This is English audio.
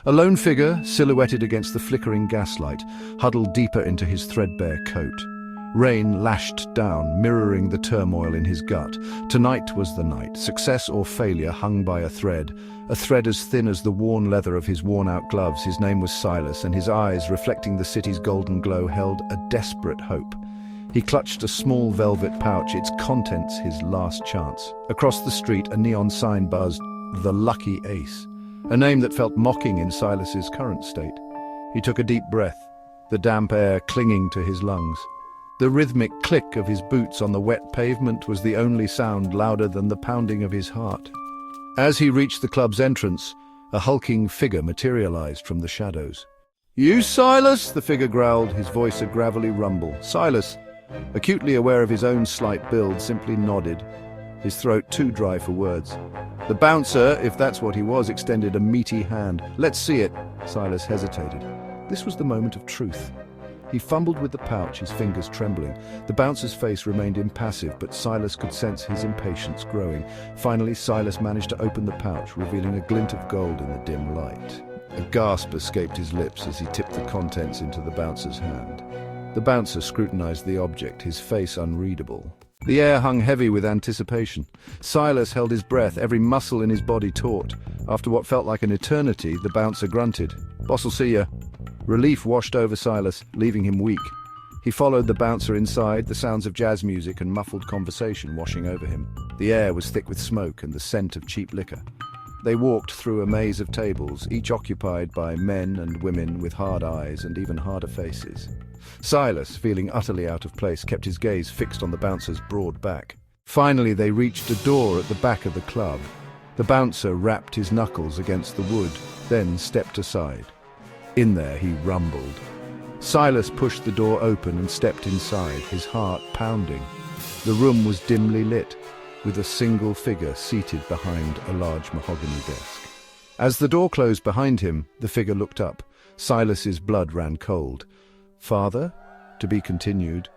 A lone figure, silhouetted against the flickering gaslight, huddled deeper into his threadbare coat. Rain lashed down, mirroring the turmoil in his gut. Tonight was the night. Success or failure hung by a thread as thin as the worn leather of his worn-out gloves. His name was Silas, and his eyes, reflecting the city's golden glow, held a desperate hope. He clutched a small velvet pouch, its contents his last chance. Across the street, a neon sign buzzed, "The Lucky Ace," a name that felt mocking in Silas's current state. He took a deep breath, the damp air clinging to his lungs. The rhythmic click of his boots on the wet pavement was the only sound louder than the pounding of his heart. As he reached the club's entrance, a hulking figure materialized from the shadows. "You, Silas?" the figure growled, his voice a gravelly rumble. Silas, acutely aware of his own slight build, simply nodded, his throat too dry for words. The bouncer, if that's what he was, extended a meaty hand. "Let's see it." Silas hesitated. This was the moment of truth. He fumbled with the pouch, his fingers trembling. The bouncer's face remained impassive, but Silas could sense his impatience growing. Finally, Silas managed to open the pouch, revealing a glint of gold in the dim light. A gasp escaped his lips as he tipped the contents into the bouncer's hand. The bouncer scrutinized the object, his face unreadable. The air hung heavy with anticipation. Silas held his breath, every muscle in his body taut. After what felt like an eternity, the bouncer grunted. "Boss'll see ya." Relief washed over Silas, leaving him weak. He followed the bouncer inside, the sounds of jazz music and muffled conversation washing over him. The air was thick with smoke and the scent of cheap liquor. They walked through a maze of tables, each occupied by men and women with hard eyes and even harder faces. Silas, feeling utterly out of place, kept his gaze fixed on the bouncer's broad back. Finally, they reached a door at the back of the club. The bouncer rapped his knuckles against the wood, then stepped aside. In there, he rumbled. Silas pushed the door open and stepped inside, his heart pounding. The room was dimly lit, with a single figure seated behind a large mahogany desk. As the door closed behind him, the figure looked up. Silas's blood ran cold. "Father?" To be continued.